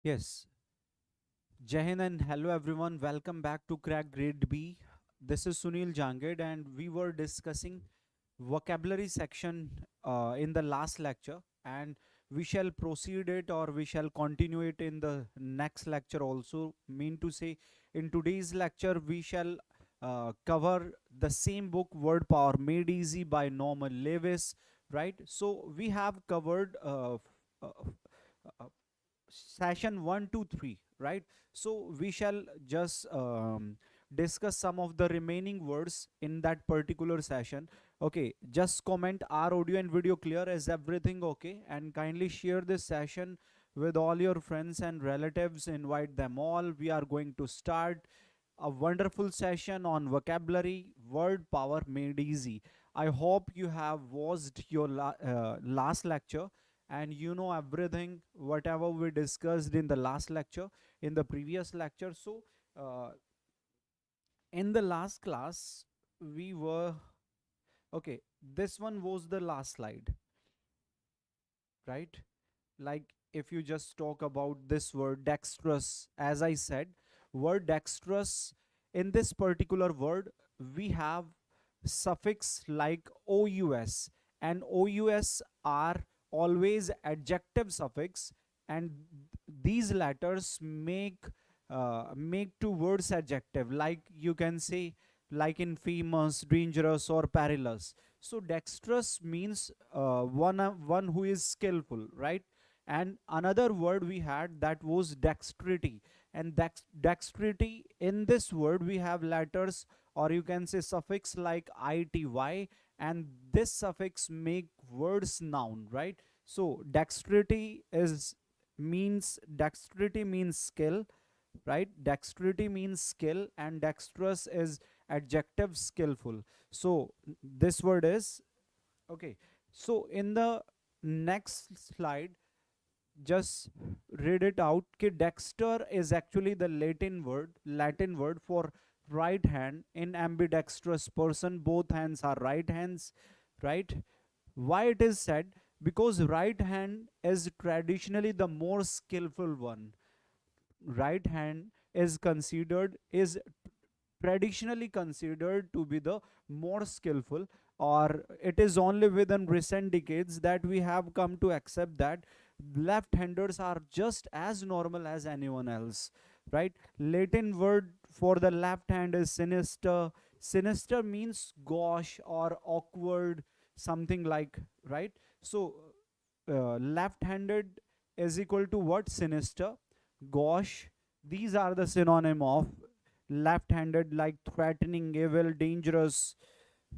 Yes. Jai Hind and hello everyone. Welcome back to Crack Grade B. This is Sunil Janged and we were discussing vocabulary section in the last lecture, and we shall proceed it or we shall continue it in the next lecture also. Mean to say, in today's lecture we shall cover the same book, Word Power Made Easy by Norman Lewis, right? So we have covered uh, session 1 to 3, right? So we shall just discuss some of the remaining words in that particular session. Okay, just comment, are audio and video clear? Is everything okay? And kindly share this session with all your friends and relatives. Invite them all. We are going to start a wonderful session on vocabulary, word power made easy. I hope you have watched your last lecture and you know everything whatever we discussed in the last lecture, in the previous lecture. So uh, in the last class we were okay, this one was the last slide, right? Like, if you just talk about this word dexterous, as I said, word dexterous, in this particular word we have suffix like ous, and ous are always adjective suffix, and these letters make two words adjective, like you can say, like in famous, dangerous, or perilous. So dexterous means one who is skillful, right? And another word we had, that was dexterity, and dexterity, in this word we have letters, or you can say suffix like ity, and this suffix make words noun, right? So dexterity means skill, right? Dexterity means skill, and dexterous is adjective skillful. So this word is okay. So in the next slide, just read it out. Ki dexter is actually the Latin word for right hand. In ambidextrous person, both hands are right hands, right? Why it is said? Because right hand is traditionally the more skillful one. Right hand is traditionally considered to be the more skillful, or it is only within recent decades that we have come to accept that left-handers are just as normal as anyone else, right? Latin word for the left hand is sinister. Sinister means gauche or awkward, something like, right? So left-handed is equal to what? Sinister, gauche. These are the synonym of left-handed, like threatening, evil, dangerous,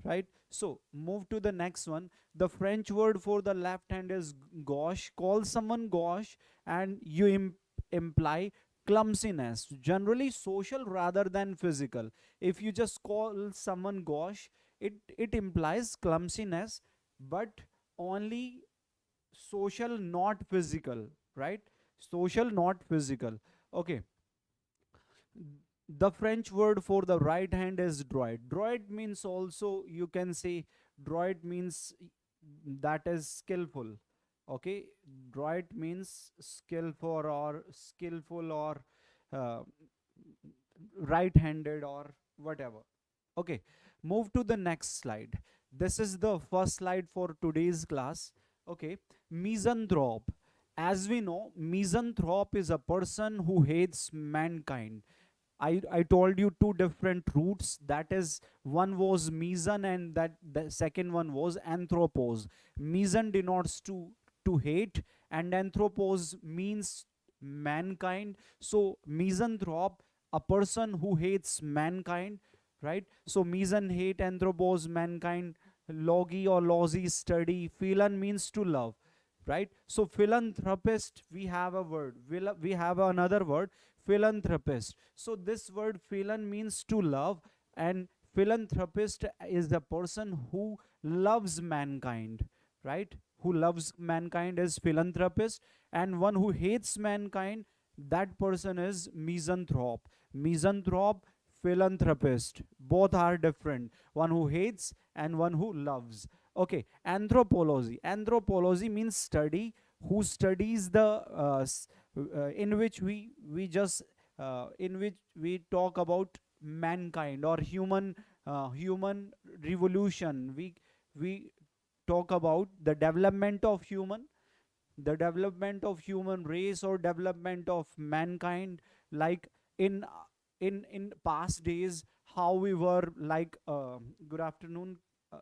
right? So move to the next one. The French word for the left hand is gauche. Call someone gauche and you imply clumsiness, generally social rather than physical. If you just call someone gauche, it implies clumsiness, but only social, not physical, right? Social, not physical. Okay. The French word for the right hand is droid. Droid means also, you can say, droid means that is skillful. Okay, droid means skillful or uh, right-handed or whatever. Okay, move to the next slide. This is the first slide for today's class. Okay, misanthrope. As we know, misanthrope is a person who hates mankind. I told you two different roots. That is, one was meson and that the second one was anthropos. Meson denotes to hate, and anthropos means mankind. So misanthrope, a person who hates mankind, right? So meson, hate, anthropos, mankind, logi or lozi, study, philan means to love, right? So philanthropist, we have a word, we have another word, philanthropist. So this word philan means to love, and philanthropist is the person who loves mankind, right? Who loves mankind is philanthropist, and one who hates mankind, that person is misanthrope. Misanthrope, philanthropist, both are different, one who hates and one who loves. Okay, anthropology. Anthropology means study, who studies the in which we just in which we talk about mankind or human revolution. We talk about the development of human race or development of mankind, like in in past days, how we were like good afternoon, uh,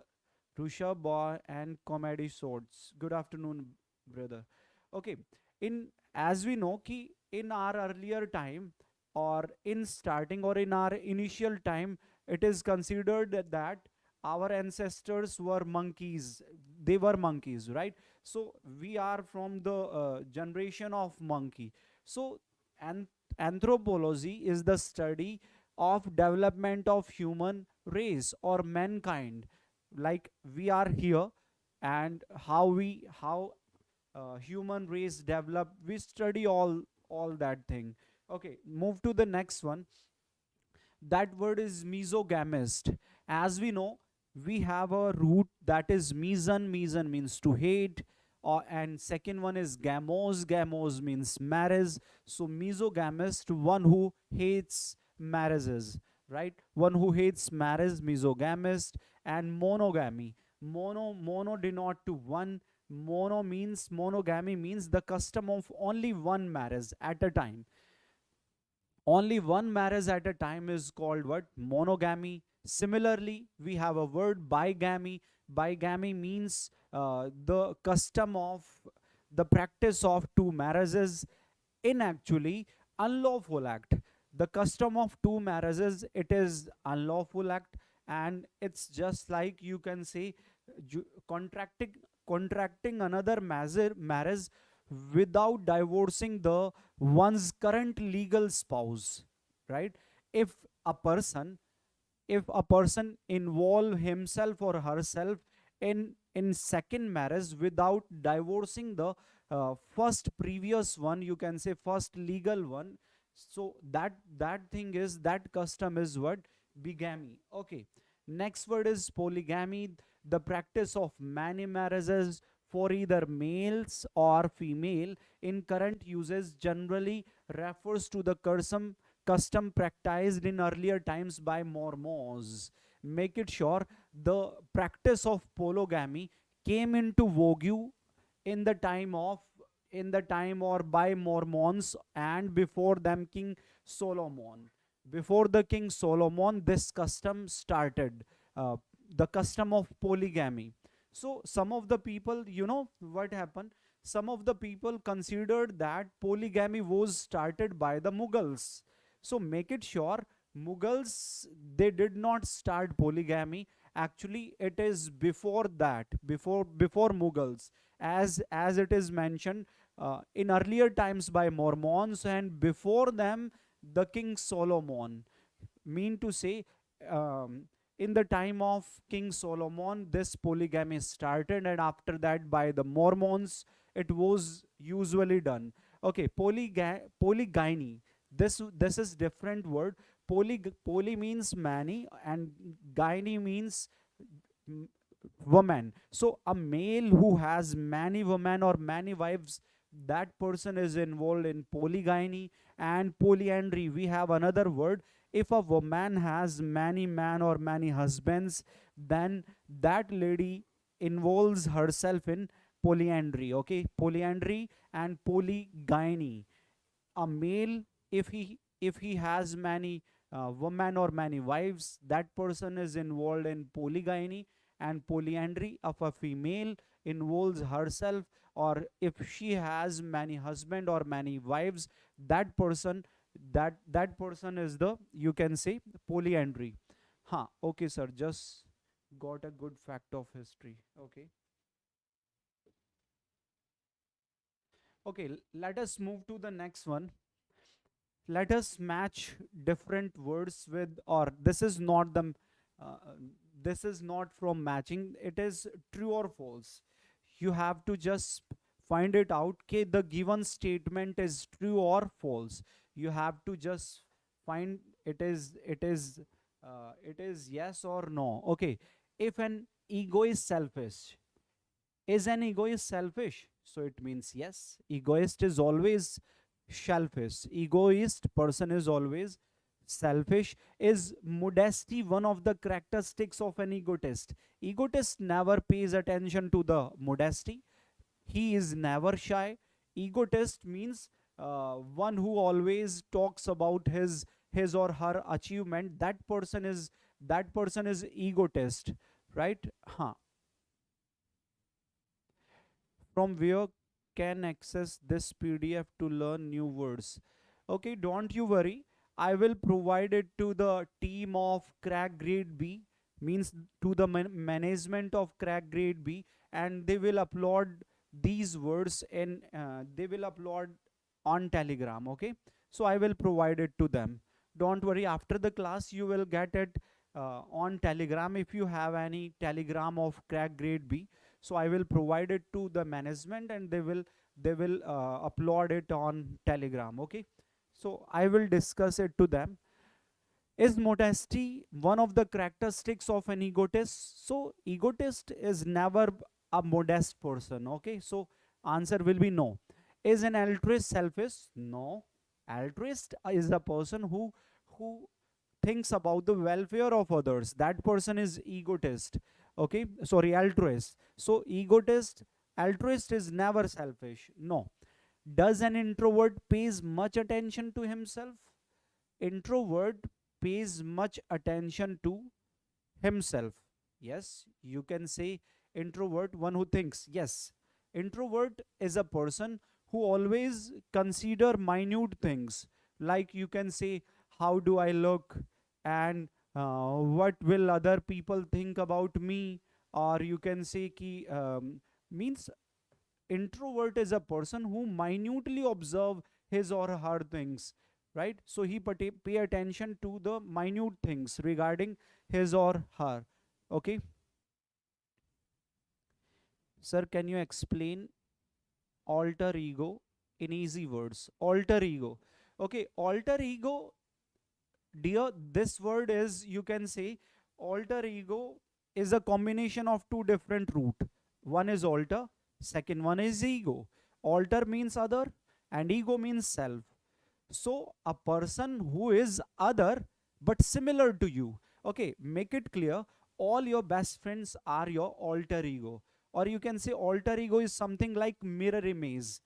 Rusha boy and comedy swords. Good afternoon, brother. Okay, in as we know ki in our earlier time, or in starting or in our initial time, it is considered that our ancestors were monkeys. They were monkeys, right? So we are from the generation of monkey. So an anthropology is the study of development of human race or mankind, like we are here, and how human race develop. We study all that thing. Okay, move to the next one. That word is mesogamist. As we know, we have a root that is meson. Meson means to hate, and second one is gamos. Gamos means marriage. So mesogamist, one who hates marriages, right? One who hates marriage, mesogamist. And monogamy. Mono denote to one. Monogamy means the custom of only one marriage at a time. Only one marriage at a time is called what? Monogamy. Similarly, we have a word bigamy. Bigamy means the custom of the practice of two marriages in actually unlawful act. The custom of two marriages, it is unlawful act, and it's just like you can say contracting another marriage without divorcing the one's current legal spouse, right? if a person if a person involve himself or herself in second marriage without divorcing the first previous one, you can say first legal one, so that thing is, that custom is what? Bigamy. Okay, next word is polygamy, the practice of many marriages for either males or female in current uses, generally refers to the custom practiced in earlier times by Mormons. Make it sure the practice of polygamy came into vogue in the time of or by Mormons, and before them King Solomon. Before the King Solomon, this custom started, uh, the custom of polygamy. So some of the people, you know what happened? Some of the people considered that polygamy was started by the Mughals. So make it sure, Mughals, they did not start polygamy. Actually, it is before that, before Mughals, as it is mentioned in earlier times by Mormons, and before them the King Solomon. Mean to say, in the time of King Solomon, this polygamy started, and after that by the Mormons, it was usually done. Okay, polygyny. This is different word. Poly means many, and gyne means woman. So a male who has many women or many wives, that person is involved in polygyny. And polyandry, we have another word. If a woman has many men or many husbands, then that lady involves herself in polyandry. Okay, polyandry and polygyny. A male, if he has many women or many wives, that person is involved in polygyny. And polyandry of a female involves herself, or if she has many husband or many wives, that person, that person is the, you can say, polyandry. Okay sir, just got a good fact of history. Okay, let us move to the next one. Let us match different words with, or this is not the uh, this is not from matching, it is true or false. You have to just find it out, okay, the given statement is true or false. You have to just find it is yes or no. Okay, if an ego is selfish, is an egoist selfish? So it means yes, egoist is always selfish. Egoist person is always selfish. Is modesty one of the characteristics of an egotist? Egotist never pays attention to the modesty. He is never shy. Egotist means one who always talks about his or her achievement. That person is egotist, right? Huh. From where can access this PDF to learn new words? Okay, don't you worry. I will provide it to the team of Crack Grade B, means to the management of Crack Grade B, and they will upload these words in, they will upload on Telegram. Okay, so I will provide it to them. Don't worry, after the class you will get it on Telegram if you have any Telegram of Crack Grade B. So I will provide it to the management, and they will upload it on Telegram. Okay, so I will discuss it to them. Is modesty one of the characteristics of an egotist? So egotist is never a modest person. Okay, so answer will be no. Is an altruist selfish? No. Altruist is a person who thinks about the welfare of others. That person is egotist. Okay, sorry, altruist. So egotist, altruist is never selfish. No. Does an introvert pays much attention to himself? Introvert pays much attention to himself. Yes, you can say introvert, one who thinks. Yes, introvert is a person who always consider minute things, like you can say, how do I look, and what will other people think about me, or you can say ki, means introvert is a person who minutely observe his or her things, right? So he pay attention to the minute things regarding his or her. Okay, sir, can you explain alter ego in easy words? Alter ego. Okay, alter ego, dear, this word is, you can say, alter ego is a combination of two different root. One is alter, second one is ego. Alter means other and ego means self. So a person who is other but similar to you. Okay, make it clear, all your best friends are your alter ego. Or you can say alter ego is something like mirror image,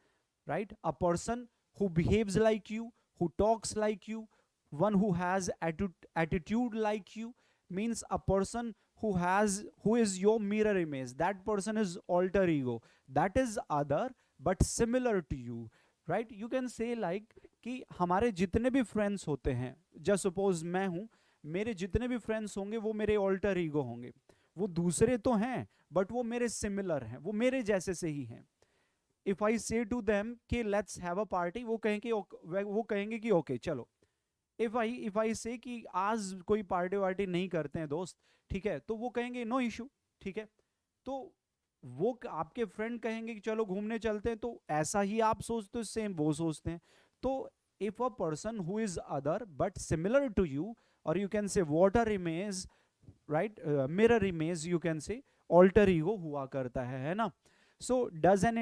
right? A person who behaves like you, who talks like you, one who has attitude like you, means a person who is your mirror image. That person is alter ego. That is other but similar to you, right? You can say like कि हमारे जितने भी friends होते हैं, just suppose मैं हूं, मेरे जितने भी फ्रेंड्स होंगे वो मेरे ऑल्टर ईगो होंगे. वो दूसरे तो हैं बट वो मेरे सिमिलर हैं, वो मेरे जैसे से ही हैं. इफ आई से टू देम कि लेट्स हैव अ पार्टी, वो कहेंगे कि ओके चलो. इफ आई से कि आज कोई पार्टी वार्टी नहीं करते हैं दोस्त, ठीक है, तो वो कहेंगे नो इशू, ठीक है. तो वो आपके फ्रेंड कहेंगे कि चलो घूमने चलते हैं, तो ऐसा ही आप सोचते हो, सेम वो सोचते हैं. तो if a person who is other but similar to you, और you can say water image, right, mirror image, you can say alter ego हुआ करता है ना. So does an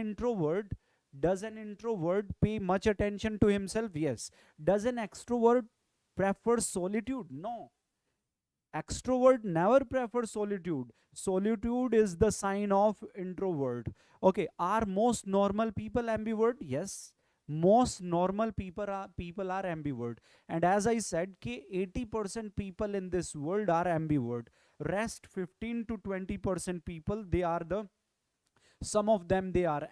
introvert pay much attention to himself? Yes. Does an extrovert prefer solitude? No. Extrovert never prefers solitude. Solitude is the sign of introvert. Okay, are most normal people ambivert? Yes, most normal people are ambivert. And as I said ki 80% people in this world are ambivert. Rest 15 to 20% people, they are the, some of them they are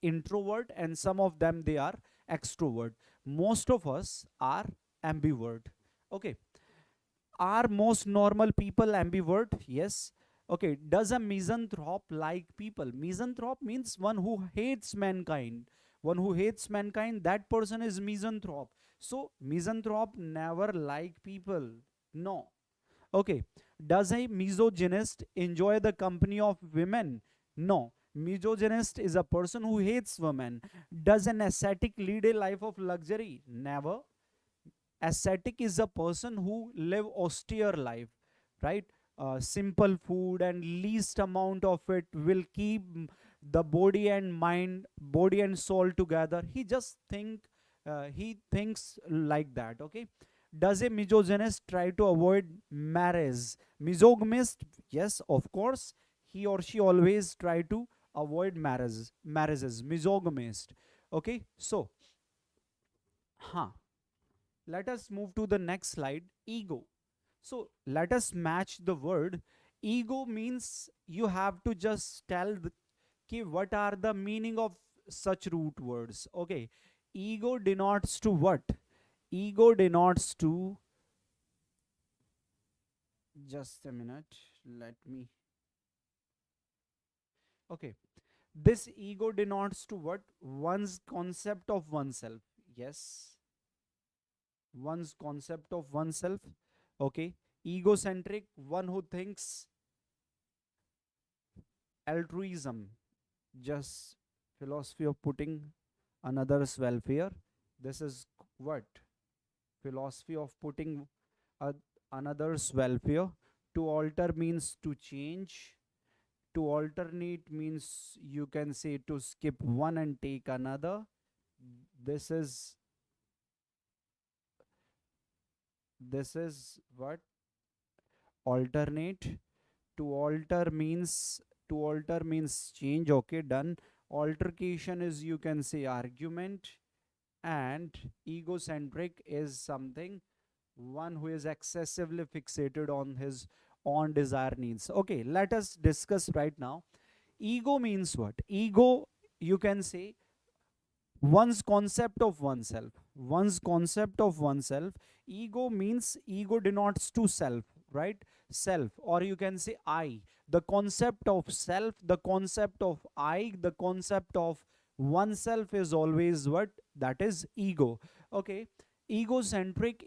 introvert, and some of them they are extrovert. Most of us are ambivert. Okay, are most normal people ambivert? Yes. Okay, does a misanthrope like people? Misanthrope means one who hates mankind. One who hates mankind, that person is misanthrope. So misanthrope never like people. No. Okay, does a misogynist enjoy the company of women? No. Misogynist is a person who hates women. Does an ascetic lead a life of luxury? Never. Ascetic is a person who live austere life, right? Simple food and least amount of it will keep the body and mind, body and soul together. He just think he thinks like that. Okay. Does a misogynist try to avoid marriage? Misogynist, yes, of course, he or she always try to avoid marriages. Misogynist. Okay. So let us move to the next slide. Ego. So let us match the word. Ego means you have to just tell what are the meaning of such root words. Okay. Ego denotes to what? Ego denotes to, just a minute, let me, okay, this ego denotes to what? One's concept of oneself. Yes, one's concept of oneself. Okay. Egocentric, one who thinks. Altruism, just philosophy of putting another's welfare. This is what? Philosophy of putting uh, another's welfare. To alter means to change. To alternate means you can say to skip one and take another. This is what? Alternate. To alter means change. Okay, done. Altercation is, you can say, argument. And egocentric is something, one who is excessively fixated on his own desire needs. Okay, let us discuss right now. Ego means what? Ego, you can say, one's concept of oneself. Ego means, ego denotes to self, right? Self, or you can say I. The concept of self, the concept of I, the concept of oneself is always what? That is ego. Okay. Egocentric,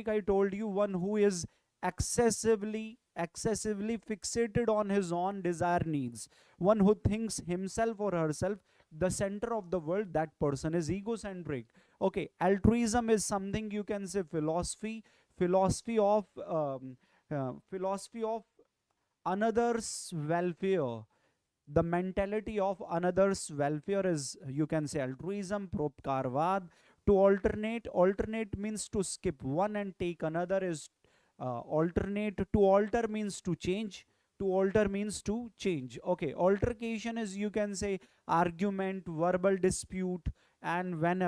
I told you, one who is excessively fixated on his own desire needs, one who thinks himself or herself the center of the world. That person is egocentric. Okay. Altruism is something, you can say, philosophy of another's welfare. The mentality of another's welfare is, you can say, altruism. Propkarvad. To alternate means to skip one and take another is alternate. To alter means to change. Okay. Altercation is, you can say, argument, verbal dispute. And when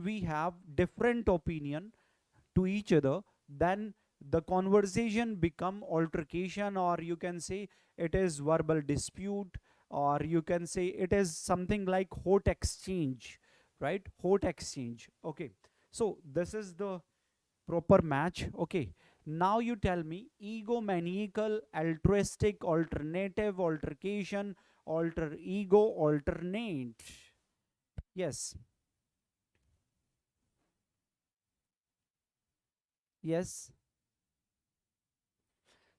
we have different opinion to each other, then the conversation become altercation, or you can say it is verbal dispute, or you can say it is something like hot exchange, right? Hot exchange. Okay. So this is the proper match. Okay. Now you tell me, egomaniacal, altruistic, alternative, altercation, alter ego, alternate. Yes. Yes.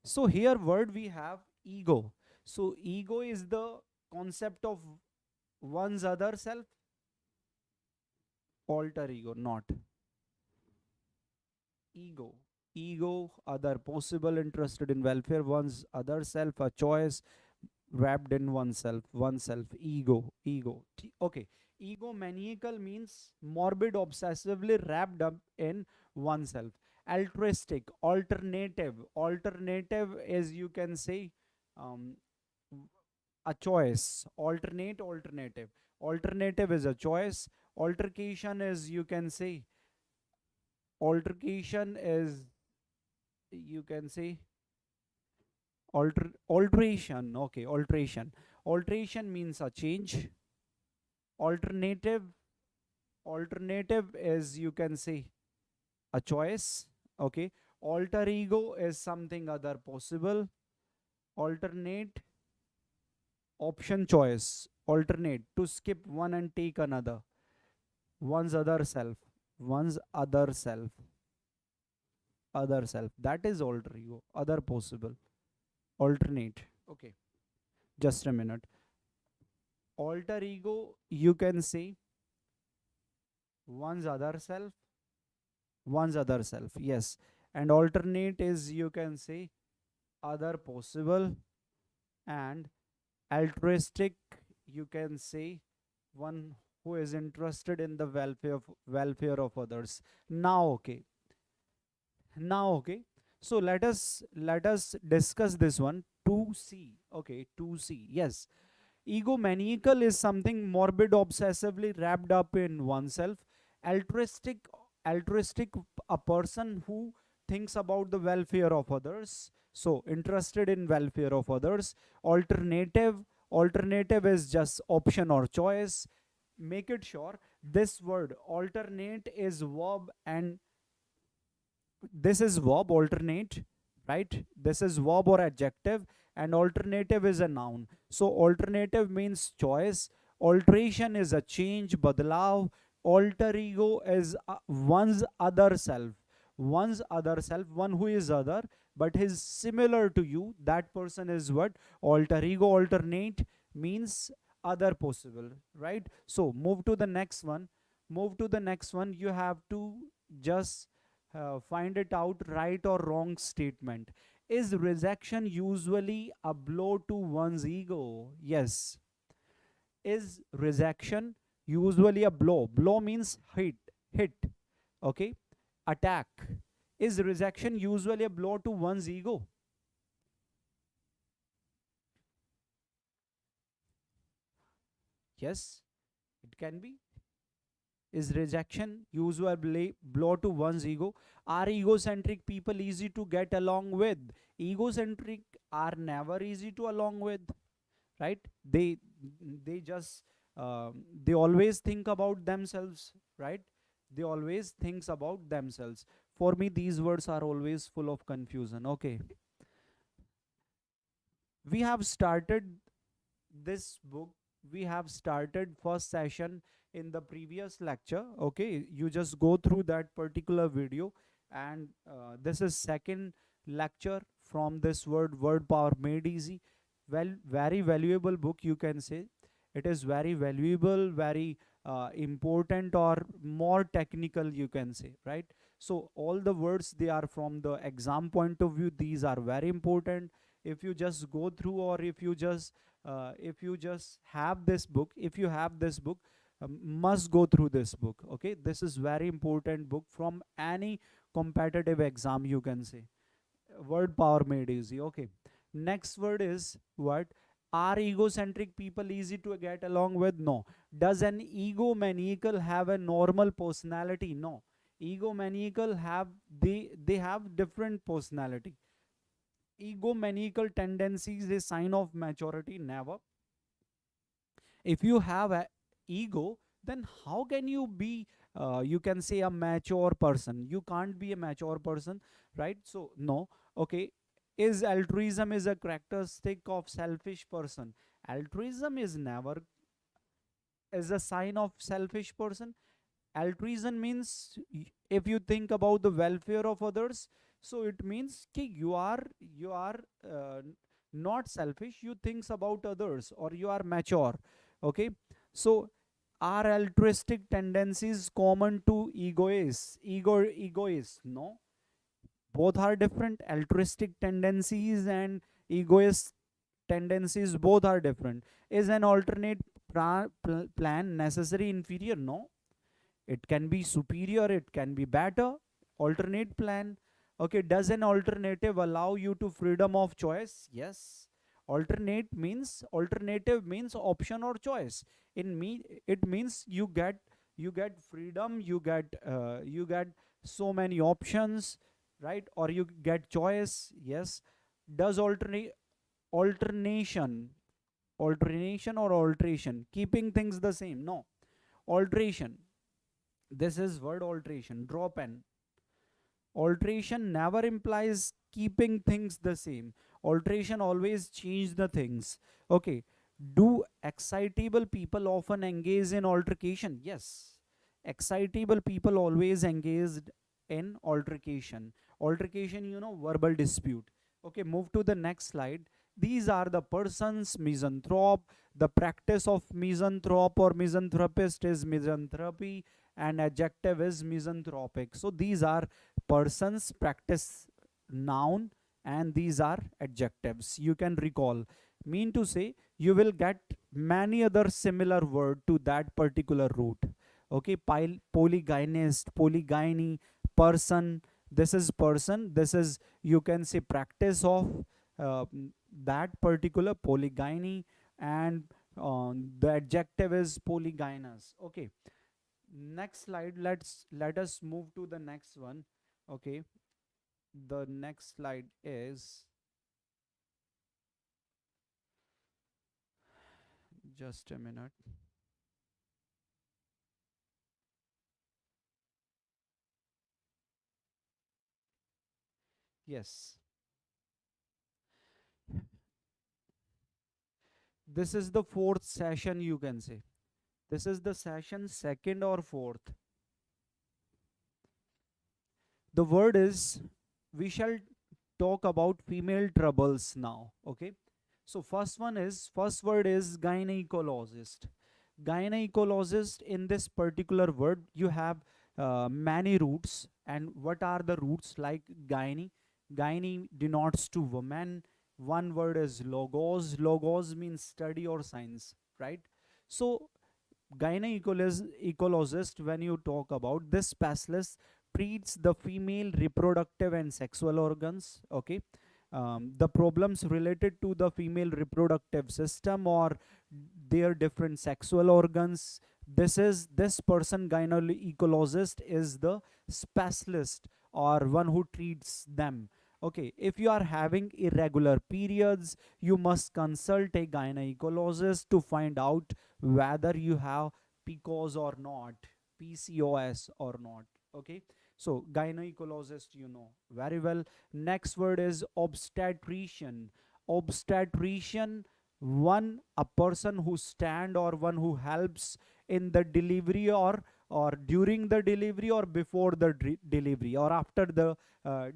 So here word we have ego. So ego is the concept of one's other self. Alter ego, not ego. Ego, other, possible, interested in welfare, one's other self, a choice wrapped in oneself. Ego. Okay. Egomaniacal means morbid, obsessively wrapped up in oneself. Altruistic, alternative is, you can say, um, a choice. Alternative is a choice. Altercation is, you can say, altercation is, you can say, alteration. Okay. Alteration means a change. Alternative is, you can say, a choice. Okay. Alter ego is something other, possible. Alternate, option, choice. Alternate, to skip one and take another. One's other self. One's other self. That is alter ego. Other, possible. Alternate. Okay. Just a minute. Alter ego, you can say, one's other self. Yes. And alternate is, you can say, other, possible. And altruistic, you can say, one who is interested in the welfare of others. Now okay, so let us discuss this one. 2C, okay, 2C, yes. Egomaniacal is something morbid, obsessively wrapped up in oneself. Altruistic, altruistic, a person who thinks about the welfare of others. So interested in welfare of others. Alternative, alternative is just option or choice. Make it sure this word alternate is verb, and this is verb alternate, right? This is verb or adjective, and alternative is a noun. So alternative means choice, alteration is a change, badlav. Alter ego is one's other self, one who is other but is similar to you. That person is what? Alter ego. Alternate means other possible, right? So move to the next one. You have to just find it out, right or wrong statement. Is rejection usually a blow to one's ego? Yes. Is rejection usually a blow? Blow means hit, okay, attack. Is rejection usually a blow to one's ego? Yes, it can be. Is rejection usually blow to one's ego? Are egocentric people easy to get along with? Egocentric are never easy to along with, right? They just they always think about themselves, right? They always thinks about themselves. For me, these words are always full of confusion. Okay, we have started this book, we have started first session in the previous lecture. Okay, you just go through that particular video, and this is second lecture from this word power made easy. Well, very valuable book, you can say. It is very valuable, very important, or more technical, you can say, right? So all the words, they are from the exam point of view, these are very important. If you just go through, or if you just have this book, if you have this book, must go through this book. Okay, this is very important book from any competitive exam, you can say. Word power made easy. Okay, next word is what? Are egocentric people easy to get along with? No. Does an egomaniacal have a normal personality? No. Egomaniacal have, they have different personality. Egomaniacal tendencies is a sign of maturity? Never. If you have a ego, then how can you be you can say a mature person? You can't be a mature person, right? So no. Okay, is altruism is a characteristic of selfish person? Altruism is never is a sign of selfish person. Altruism means if you think about the welfare of others, so it means ki you are not selfish, you thinks about others, or you are mature. Okay, so are altruistic tendencies common to egoists? No, both are different. Altruistic tendencies and egoist tendencies, both are different. Is an alternate plan necessary? Inferior? No, it can be superior, it can be better. Alternate plan. Okay, does an alternative allow you to freedom of choice? Yes. Alternative means option or choice. In me, it means you get freedom, you get so many options, right? Or you get choice. Yes. Does alternation or alteration, keeping things the same? No. Alteration, this is word alteration, draw pen. Alteration never implies keeping things the same. Alteration always change the things. Okay, do excitable people often engage in altercation? Yes, excitable people always engaged in altercation. Altercation, verbal dispute. Okay, move to the next slide. These are the persons: misanthrope. The practice of misanthrope or misanthropist is misanthropy, and adjective is misanthropic. So these are persons, practice, noun, and these are adjectives. You can recall. Mean to say, you will get many other similar word to that particular root. Okay, polygynist, polygyny, person. This is person. This is, you can say, practice of that particular polygyny, and the adjective is polygynous. Okay, next slide. Let us move to the next one. Okay, the next slide is, just a minute. Yes, this is the fourth session, you can say. This is the session second or fourth. The word is, we shall talk about female troubles now. Okay, so first word is gynecologist. Gynecologist, in this particular word you have many roots. And what are the roots? Like gyne denotes to woman. One word is logos means study or science, right? So gynecologist, when you talk about this specialist, treats the female reproductive and sexual organs. Okay, the problems related to the female reproductive system or their different sexual organs. This person, gynecologist, is the specialist or one who treats them. Okay, if you are having irregular periods, you must consult a gynecologist to find out whether you have PCOS or not, PCOS or not. Okay, so gynecologist, you know very well. Next word is obstetrician. Obstetrician, one, a person who stand or one who helps in the delivery, or during the delivery, or before the delivery, or after the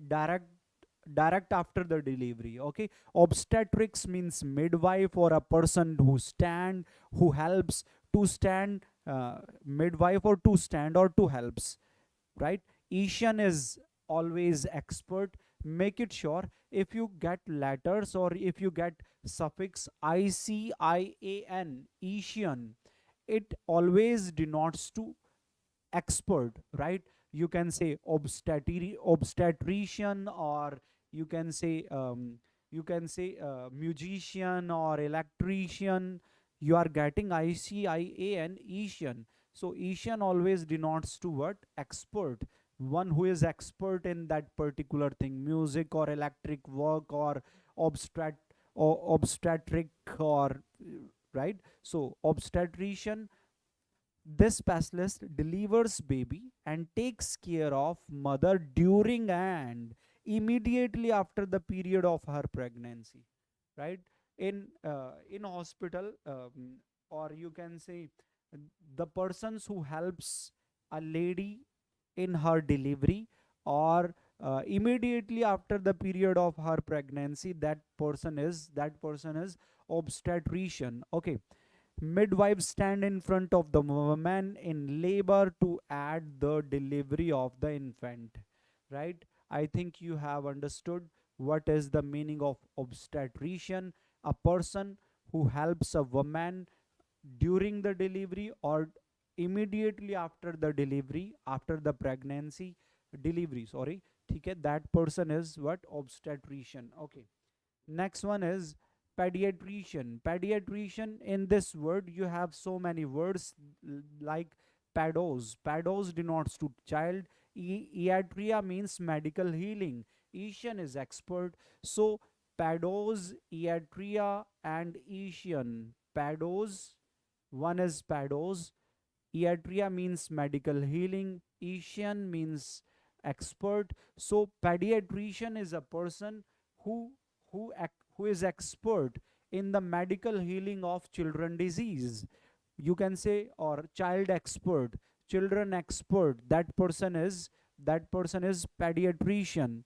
direct after the delivery. Okay, obstetrics means midwife, or a person who helps to stand, midwife, or to stand or to helps, right? Asian is always expert. Make it sure, if you get letters or if you get suffix ICIAN, Asian, it always denotes to expert, right? You can say obstetrician, or you can say musician or electrician. You are getting ICIAN, Asian. So Asian always denotes to what? Expert. One who is expert in that particular thing, music or electric work or obstetric, or right. So obstetrician, this specialist delivers baby and takes care of mother during and immediately after the period of her pregnancy, right? In hospital, or you can say, the persons who helps a lady in her delivery, or immediately after the period of her pregnancy, that person is obstetrician. Okay, midwives stand in front of the woman in labor to aid the delivery of the infant, right? I think you have understood what is the meaning of obstetrician. A person who helps a woman during the delivery or immediately after the delivery, after the pregnancy delivery, sorry. Okay, that person is what? Obstetrician. Okay, next one is pediatrician. Pediatrician, in this word you have so many words, like pados denotes to child. Iatria means medical healing. Asian is expert. So pados, iatria, and Asian. Pados, one is pados. Iatria means medical healing. Asian means expert. So pediatrician is a person who who is expert in the medical healing of children disease. You can say, or child expert, children expert. That person is pediatrician,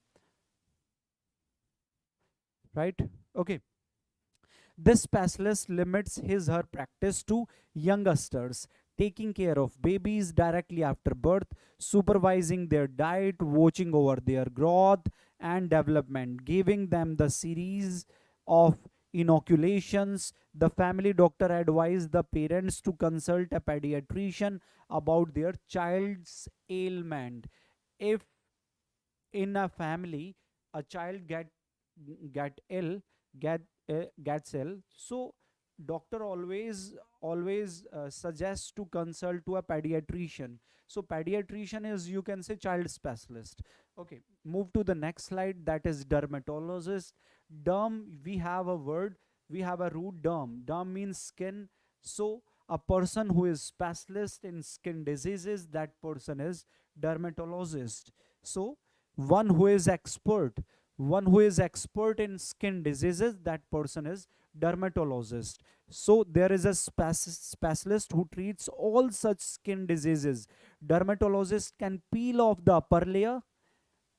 right? Okay. This specialist limits her practice to youngsters, taking care of babies directly after birth, supervising their diet, watching over their growth and development, giving them the series of inoculations, the family doctor advised the parents to consult a pediatrician about their child's ailment. If in a family a child get ill, get gets ill, so doctor always suggests to consult to a pediatrician. So pediatrician is, you can say, child specialist. Okay, move to the next slide, that is dermatologist. Derm, we have a word, we have a root derm. Derm means skin. So a person who is specialist in skin diseases, that person is dermatologist. So one who is expert in skin diseases, that person is dermatologist. So there is a specialist who treats all such skin diseases. Dermatologist can peel off the upper layer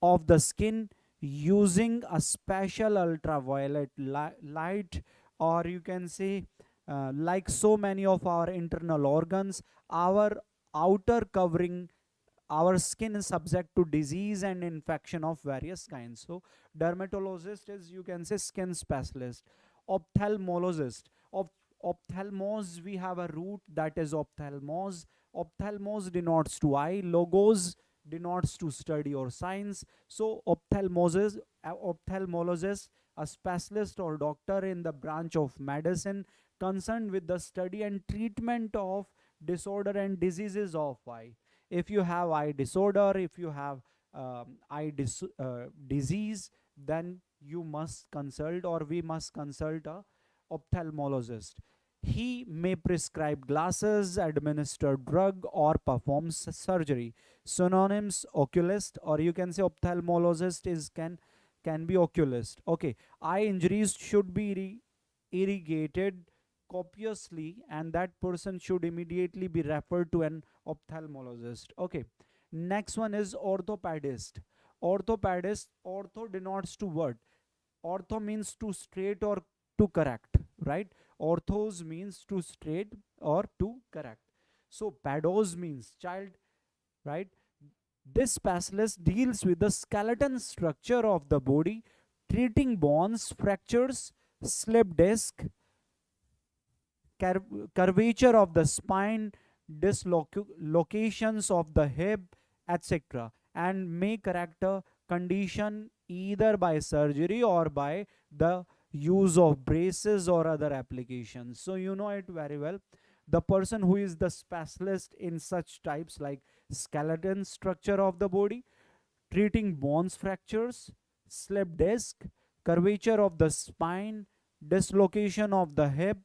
of the skin using a special ultraviolet light, or you can say, like so many of our internal organs, our outer covering, our skin is subject to disease and infection of various kinds. So dermatologist is, you can say, skin specialist. Ophthalmologist, ophthalmos, we have a root, that is ophthalmos. Ophthalmos denotes to eye, logos denotes to study or science. So ophthalmologist, a specialist or doctor in the branch of medicine concerned with the study and treatment of disorder and diseases of eye. If you have eye disorder, if you have disease, then you must consult, or we must consult a ophthalmologist. He may prescribe glasses, administer drug, or perform surgery. Synonyms: oculist, or you can say ophthalmologist is can be oculist. Okay, eye injuries should be irrigated copiously, and that person should immediately be referred to an ophthalmologist. Okay, next one is orthopedist. Orthopedist, ortho denotes to what? Ortho means to straight or to correct, right? Orthos means to straight or to correct. So pedos means child, right? This specialist deals with the skeleton structure of the body, treating bones, fractures, slip disc, curvature of the spine, dislocations of the hip, etc., and may correct a condition either by surgery or by the use of braces or other applications. So you know it very well. The person who is the specialist in such types like skeleton structure of the body, treating bones fractures, slip disc, curvature of the spine, dislocation of the hip.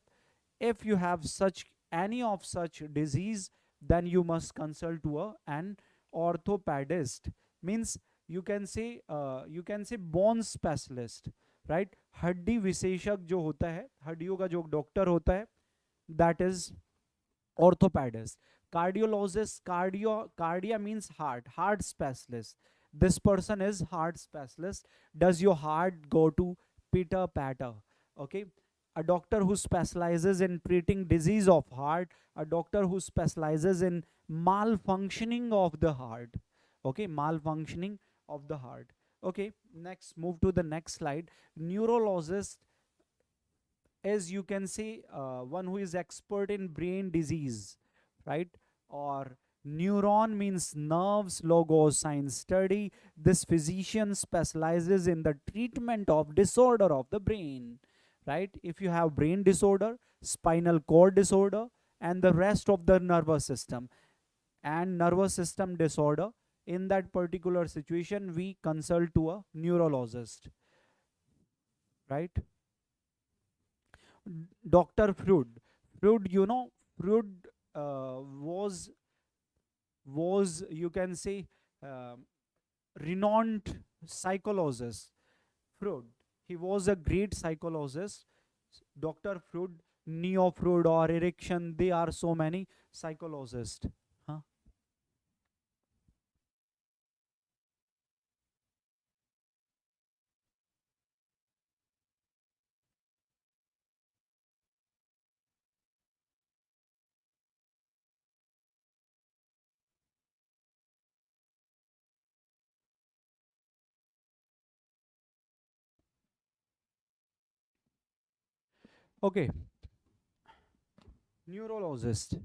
If you have such any of such disease, then you must consult to an orthopedist. Means you can say bone specialist, right? हड्डी विशेषज्ञ जो होता है, हड्डियों का जो doctor होता है, that is orthopedist. Cardiologist, cardia means heart specialist. This person is heart specialist. Does your heart go to pitter patter? Okay, a doctor who specializes in treating disease of heart, a doctor who specializes in malfunctioning of the heart. Okay, malfunctioning of the heart. Okay, next, move to the next slide. Neurologist is, you can say, one who is expert in brain disease, right? Or neuron means nerves, logo science study. This physician specializes in the treatment of disorder of the brain, right? If you have brain disorder, spinal cord disorder, and the rest of the nervous system and nervous system disorder, in that particular situation we consult to a neurologist, right? Dr. Freud, you know, Freud was, you can say, uh, renowned psychologist. Freud, he was a great psychologist. Dr. Freud, Neo Freud, or Erickson, they are so many psychologists. Huh? Okay, neurologist.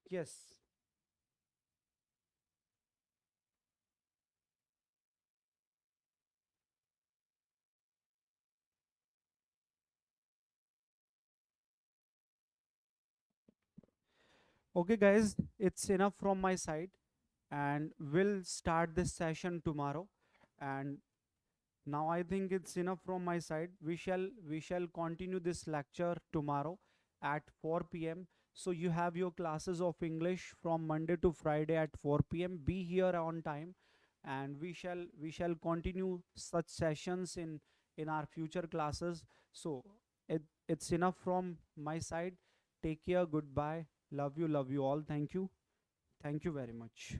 Yes. Okay, guys, it's enough from my side, and we'll start this session tomorrow. And now I think it's enough from my side. We shall continue this lecture tomorrow at 4 p.m. So you have your classes of English from Monday to Friday at 4 p.m. Be here on time, and we shall continue such sessions in our future classes. So it's enough from my side. Take care. Goodbye. Love you. Love you all. Thank you. Thank you very much.